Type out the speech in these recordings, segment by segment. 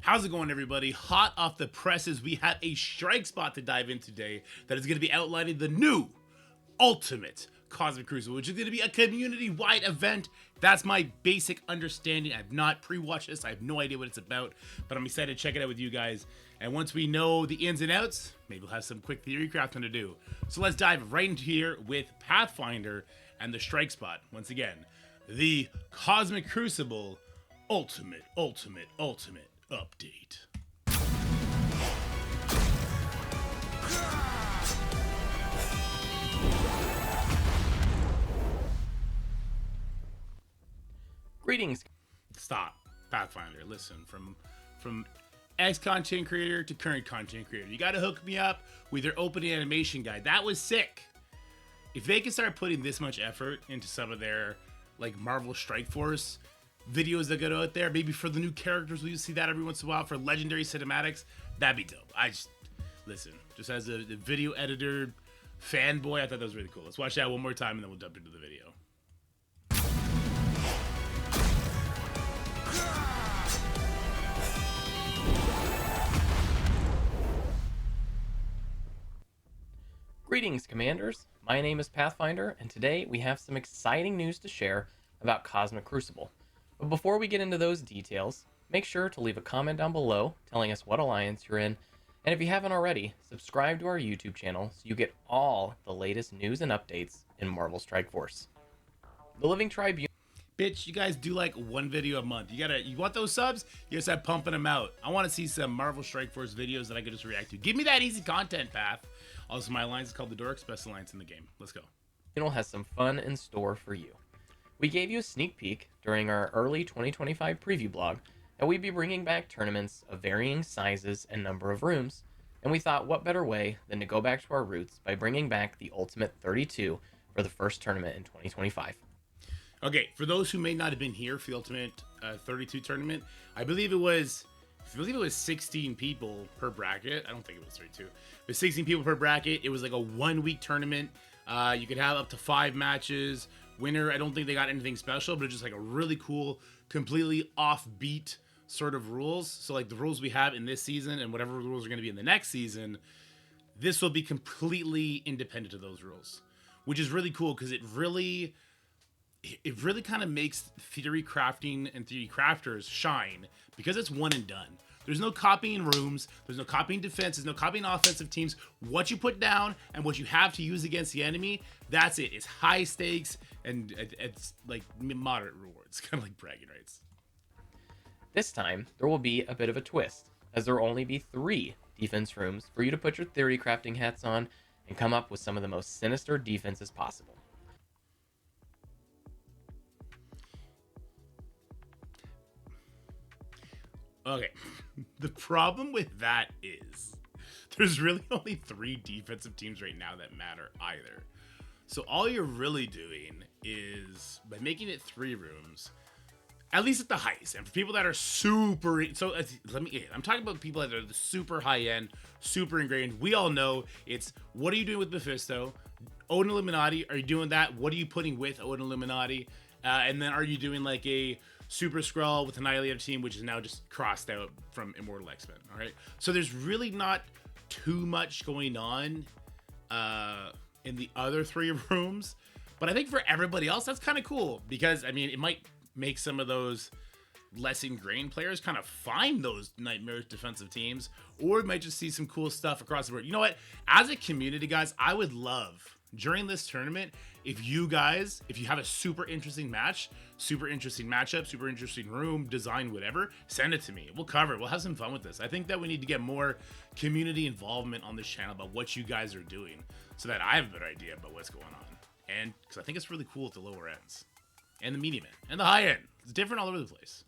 How's it going, everybody? Hot off the presses, we have a strike spot to dive in today that is going to be outlining the new Ultimate Cosmic Crucible, which is going to be a community-wide event. That's my basic understanding. I've not pre-watched this. I have no idea what it's about, but I'm excited to check it out with you guys. And once we know the ins and outs, maybe we'll have some quick theory crafting to do. So let's dive right into here with Pathfinder and the strike spot. Once again, the Cosmic Crucible Ultimate update. Greetings. Stop, Pathfinder. Listen, from ex-content creator to current content creator, you gotta hook me up with your opening animation guide. That was sick. If they can start putting this much effort into some of their like Marvel Strike Force videos that go out there, maybe for the new characters, we see that every once in a while for legendary cinematics, that'd be dope. Listen, just as a video editor fanboy, I thought that was really cool. Let's watch that one more time and then we'll jump into the video. Greetings, Commanders. My name is Pathfinder, and today we have some exciting news to share about Cosmic Crucible. But before we get into those details, make sure to leave a comment down below telling us what alliance you're in, and if you haven't already, subscribe to our YouTube channel so you get all the latest news and updates in Marvel Strike Force. The Living Tribune. Bitch, you guys do like one video a month. You want those subs? You just start pumping them out. I want to see some Marvel Strike Force videos that I could just react to. Give me that easy content, Path. Also, my alliance is called the Dorks, best alliance in the game. Let's go. Has some fun in store for you. We gave you a sneak peek during our early 2025 preview blog that we'd be bringing back tournaments of varying sizes and number of rooms, and we thought what better way than to go back to our roots by bringing back the Ultimate 32 for the first tournament in 2025. Okay, for those who may not have been here for the Ultimate 32 tournament, I believe it was 16 people per bracket. I don't think it was 32. It was 16 people per bracket. It was like a 1-week tournament. You could have up to 5 matches. Winner, I don't think they got anything special, but it's just like a really cool, completely offbeat sort of rules. So like the rules we have in this season and whatever rules are going to be in the next season, this will be completely independent of those rules, which is really cool because it really kind of makes theory crafting and theory crafters shine because it's one and done. There's no copying rooms, there's no copying defense, there's no copying offensive teams. What you put down and what you have to use against the enemy, that's it. It's high stakes and it's like moderate rewards, kind of like bragging rights. This time, there will be a bit of a twist, as there will only be 3 defense rooms for you to put your theory crafting hats on and come up with some of the most sinister defenses possible. Okay, the problem with that is there's really only 3 defensive teams right now that matter either. So all you're really doing is by making it 3 rooms, at least at the highest, and for people that are super, so I'm talking about people that are the super high end, super ingrained. We all know it's what are you doing with Mephisto? Odin Illuminati, are you doing that? What are you putting with Odin Illuminati? And then are you doing like a Super Skrull with Annihilator team, which is now just crossed out from Immortal X-Men, all right? So there's really not too much going on in the other 3 rooms, but I think for everybody else, that's kind of cool because, I mean, it might make some of those less ingrained players kind of find those nightmarish defensive teams, or we might just see some cool stuff across the board. You know what? As a community, guys, I would love during this tournament if you have a super interesting match, super interesting matchup, super interesting room design, whatever, send it to me. We'll cover it. We'll have some fun with this. I think that we need to get more community involvement on this channel about what you guys are doing so that I have a better idea about what's going on. And because I think it's really cool at the lower ends and the medium end and the high end. It's different all over the place.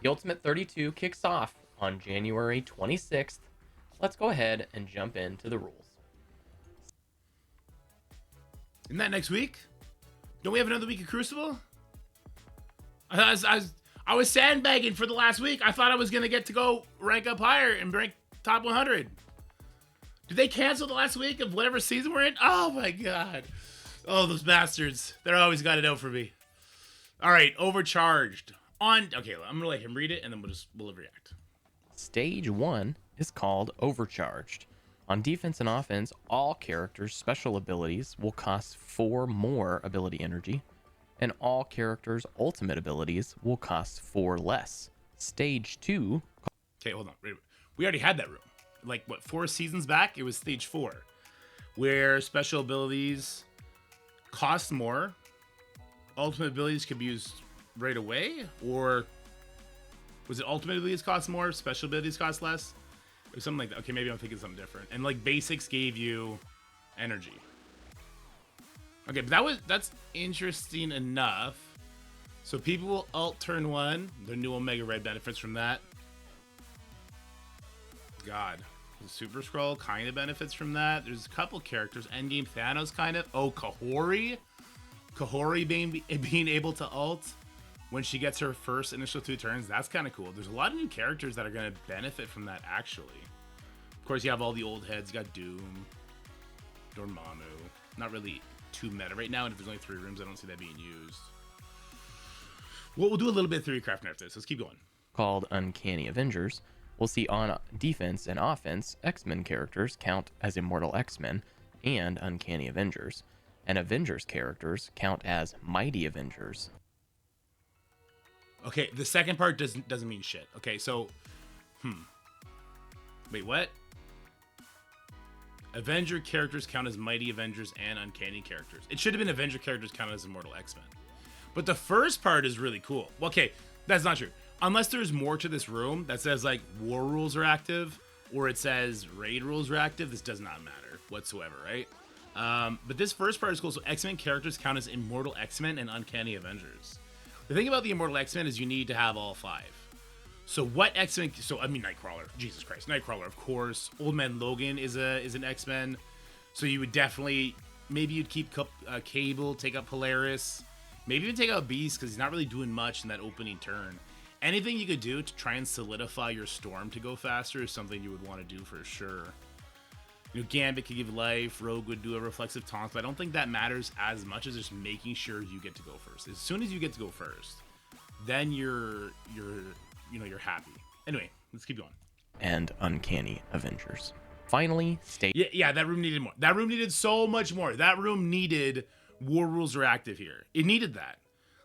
The Ultimate 32 kicks off on January 26th. Let's go ahead and jump into the rules. Isn't that next week? Don't we have another week of Crucible? I was sandbagging for the last week. I thought I was going to get to go rank up higher and rank top 100. Did they cancel the last week of whatever season we're in? Oh my god. Oh, those bastards. They're always got it out for me. All right, overcharged. Okay, I'm going to let him read it and then we'll react. Stage 1 is called Overcharged. On defense and offense, all characters' special abilities will cost 4 more ability energy, and all characters' ultimate abilities will cost 4 less. Stage 2. Okay, hold on. We already had that room. Like, what, 4 seasons back? It was stage 4, where special abilities cost more, ultimate abilities could be used right away, or was it ultimate abilities cost more, special abilities cost less? Or something like that. Okay, maybe I'm thinking something different. And like basics gave you energy. Okay, but that's interesting enough. So people will ult turn 1. The new Omega Red benefits from that. God. The Super Scroll kind of benefits from that. There's a couple characters. Endgame Thanos kind of. Oh, Kahori. Kahori being able to ult when she gets her first initial 2 turns. That's kind of cool. There's a lot of new characters that are going to benefit from that, actually. Of course, you have all the old heads. You got Doom, Dormammu. Not really too meta right now, and if there's only 3 rooms, I don't see that being used. Well, we'll do a little bit of theorycraft after this. Let's keep going. Called Uncanny Avengers. We'll see on defense and offense, X-Men characters count as Immortal X-Men and Uncanny Avengers, and Avengers characters count as Mighty Avengers. Okay, the second part doesn't mean shit. Okay, so, wait, what? Avenger characters count as Mighty Avengers and Uncanny characters. It should have been Avenger characters count as Immortal X-Men. But the first part is really cool. Okay, that's not true. Unless there's more to this room that says, like, war rules are active, or it says raid rules are active, this does not matter whatsoever, right? But this first part is cool. So X-Men characters count as Immortal X-Men and Uncanny Avengers. The thing about the Immortal X-Men is you need to have all 5. So what X-Men... So, I mean, Nightcrawler. Jesus Christ. Nightcrawler, of course. Old Man Logan is an X-Men. So you would definitely... Maybe you'd keep Cable, take out Polaris. Maybe even take out Beast, because he's not really doing much in that opening turn. Anything you could do to try and solidify your Storm to go faster is something you would want to do for sure. You know, Gambit could give life. Rogue would do a reflexive taunt, but I don't think that matters as much as just making sure you get to go first. As soon as you get to go first, then you're happy. Anyway, let's keep going. And Uncanny Avengers. Finally, Yeah, that room needed more. That room needed so much more. That room needed war rules are active here. It needed that.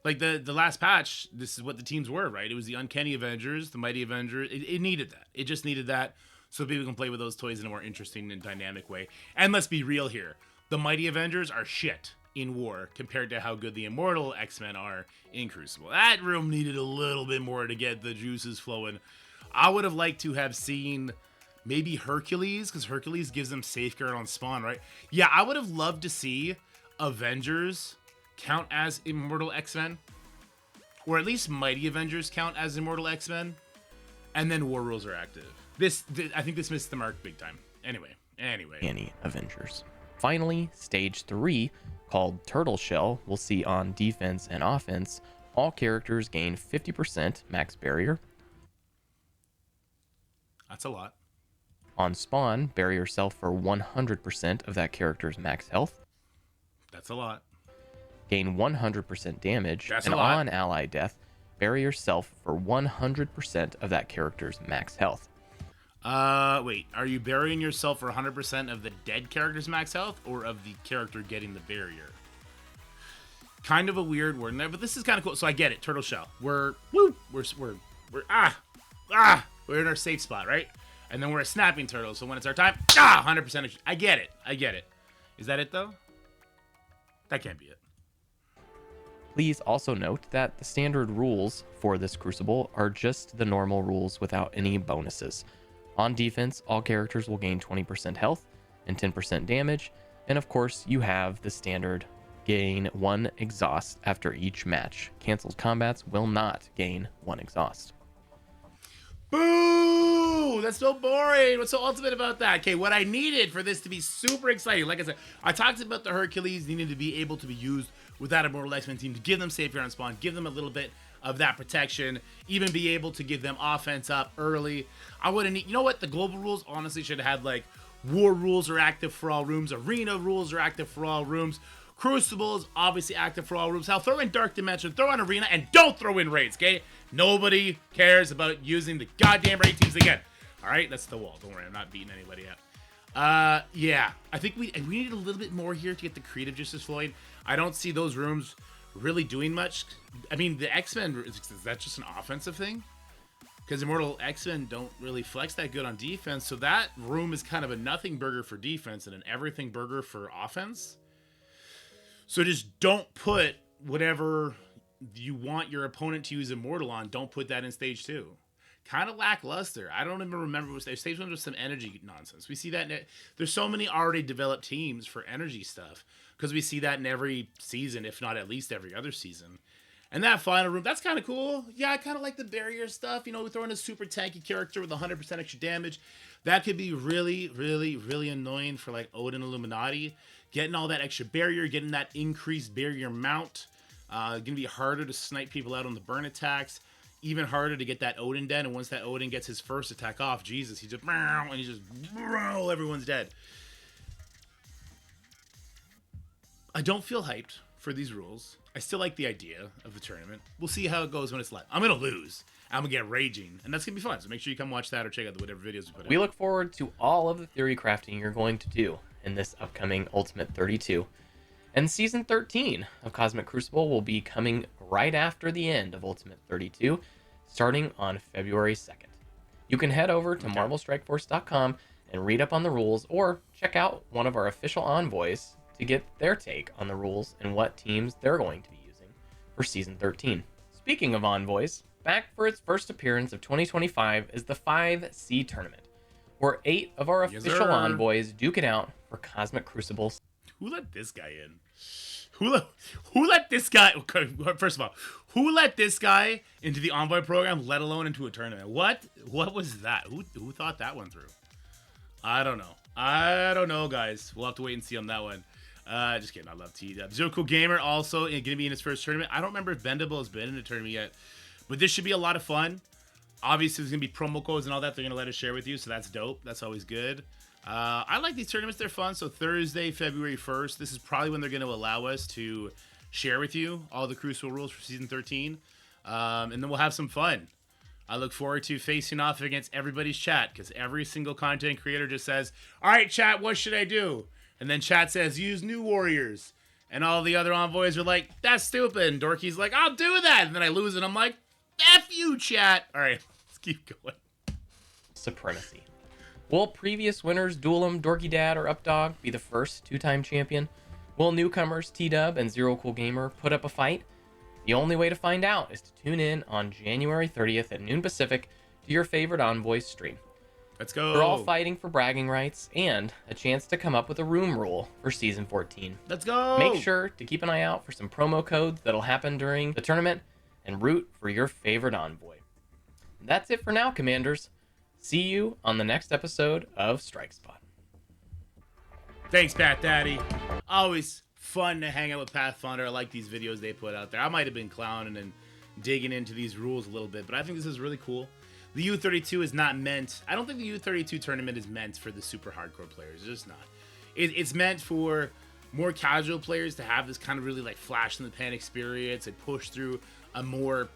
Like the last patch, this is what the teams were, right? It was the Uncanny Avengers, the Mighty Avengers. It needed that. It just needed that so people can play with those toys in a more interesting and dynamic way. And let's be real here. The Mighty Avengers are shit in war compared to how good the Immortal X-Men are in Crucible. That room needed a little bit more to get the juices flowing. I would have liked to have seen maybe Hercules, because Hercules gives them safeguard on spawn, right? Yeah, I would have loved to see Avengers count as Immortal X-Men, or at least Mighty Avengers count as Immortal X-Men, and then war rules are active. I think this missed the mark big time. Anyway. Uncanny Avengers. Finally, stage 3, called Turtle Shell, we'll see on defense and offense, all characters gain 50% max barrier. That's a lot. On spawn, bury yourself for 100% of that character's max health. That's a lot. Gain 100% damage. That's and a lot. on ally death, bury yourself for 100% of that character's max health. Wait, are you burying yourself for 100% of the dead character's max health, or of the character getting the barrier? Kind of a weird word in there, but this is kind of cool. So I get it, Turtle Shell. We're in our safe spot, right? And then we're a snapping turtle, so when it's our time, 100%. I get it. Is that it though? That can't be it. Please also note that the standard rules for this Crucible are just the normal rules without any bonuses. On defense, all characters will gain 20% health and 10% damage, and of course, you have the standard gain 1 exhaust after each match. Cancelled combats will not gain 1 exhaust. Boo! That's so boring. What's so ultimate about that? Okay, what I needed for this to be super exciting, like I said, I talked about the Hercules needing to be able to be used with that Immortal X-Men team to give them safety on spawn, give them a little bit of that protection, even be able to give them offense up early. I wouldn't need, you know what? The global rules honestly should have had like war rules are active for all rooms, arena rules are active for all rooms, Crucible is obviously active for all rooms. Hell, throw in Dark Dimension, throw in Arena, and don't throw in raids, okay? Nobody cares about using the goddamn raid teams again. All right, that's the wall. Don't worry, I'm not beating anybody up. Yeah, I think we need a little bit more here to get the creative justice flowing. I don't see those rooms really doing much. I mean, the X-Men, is that just an offensive thing? Because Immortal X-Men don't really flex that good on defense, so that room is kind of a nothing burger for defense and an everything burger for offense. So just don't put whatever you want your opponent to use Immortal on, don't put that in stage 2. Kind of lackluster. I don't even remember what stage 1 was. Some energy nonsense. We see that there's so many already developed teams for energy stuff because we see that in every season, if not at least every other season. And that final room, that's kind of cool. Yeah, I kind of like the barrier stuff. You know, we throw in a super tanky character with 100% extra damage. That could be really, really, really annoying for like Odin Illuminati. Getting all that extra barrier, getting that increased barrier mount. Gonna be harder to snipe people out on the burn attacks. Even harder to get that Odin dead. And once that Odin gets his first attack off, Jesus, everyone's dead. I don't feel hyped for these rules. I still like the idea of the tournament. We'll see how it goes when it's live. I'm going to lose. I'm going to get raging. And that's going to be fun. So make sure you come watch that or check out the whatever videos we put out. We look forward to all of the theory crafting you're going to do in this upcoming Ultimate 32. And Season 13 of Cosmic Crucible will be coming right after the end of Ultimate 32, starting on February 2nd. You can head over to MarvelStrikeForce.com and read up on the rules, or check out one of our official envoys to get their take on the rules and what teams they're going to be using for Season 13. Speaking of envoys, back for its first appearance of 2025 is the 5C tournament, where 8 of our official envoys duke it out for Cosmic Crucible. Who let this guy in? Who let this guy... First of all, who let this guy into the Envoy program, let alone into a tournament? What was that? Who thought that one through? I don't know, guys. We'll have to wait and see on that one. Just kidding. I love T-Dub. Zero Cool Gamer also going to be in his first tournament. I don't remember if Bendable has been in a tournament yet, but this should be a lot of fun. Obviously, there's going to be promo codes and all that they're going to let us share with you, so that's dope. That's always good. I like these tournaments. They're fun. So Thursday, February 1st, this is probably when they're going to allow us to share with you all the Crucible rules for Season 13. And then we'll have some fun. I look forward to facing off against everybody's chat, because every single content creator just says, all right, chat, what should I do? And then chat says, use New Warriors. And all the other envoys are like, that's stupid. And Dorky's like, I'll do that. And then I lose, and I'm like, F you, chat. All right, let's keep going. Supremacy. Will previous winners Duelim, Dorky Dad, or Updog be the first 2-time champion? Will newcomers T-Dub and Zero Cool Gamer put up a fight? The only way to find out is to tune in on January 30th at noon Pacific to your favorite Envoys stream. Let's go. We're all fighting for bragging rights and a chance to come up with a room rule for Season 14. Let's go. Make sure to keep an eye out for some promo codes that'll happen during the tournament and root for your favorite Envoy. That's it for now, Commanders. See you on the next episode of Strike Spot. Thanks, Pat Daddy. Always fun to hang out with Pathfinder. I like these videos they put out there. I might have been clowning and digging into these rules a little bit, but I think this is really cool. The U32 is not meant... I don't think the U32 tournament is meant for the super hardcore players. It's just not. It's meant for more casual players to have this kind of really like flash in the pan experience and push through a more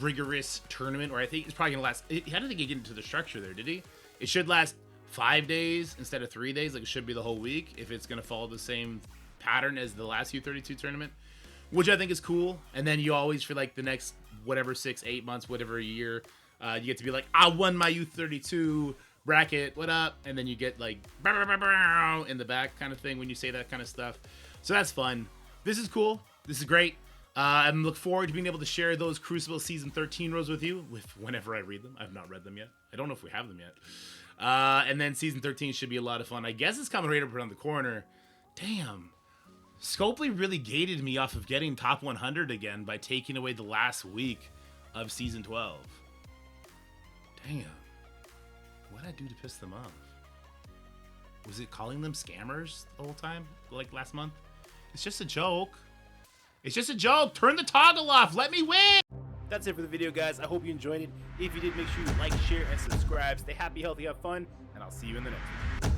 rigorous tournament, or I think it's probably gonna last. How did he get into the structure there? Did he? It should last 5 days instead of 3 days. Like it should be the whole week if it's gonna follow the same pattern as the last U32 tournament, which I think is cool. And then you always, for like the next whatever 6-8 months, whatever a year, you get to be like, I won my U32 bracket. What up? And then you get like in the back kind of thing when you say that kind of stuff. So that's fun. This is cool. This is great. I look forward to being able to share those Crucible Season 13 rules with you whenever I read them. I've not read them yet. I don't know if we have them yet. And then Season 13 should be a lot of fun. I guess it's coming right up around the corner. Damn. Scopely really gated me off of getting top 100 again by taking away the last week of Season 12. Damn. What did I do to piss them off? Was it calling them scammers the whole time? Like last month? It's just a joke. It's just a joke. Turn the toggle off. Let me win. That's it for the video, guys. I hope you enjoyed it. If you did, make sure you like, share, and subscribe. Stay happy, healthy, have fun, and I'll see you in the next one.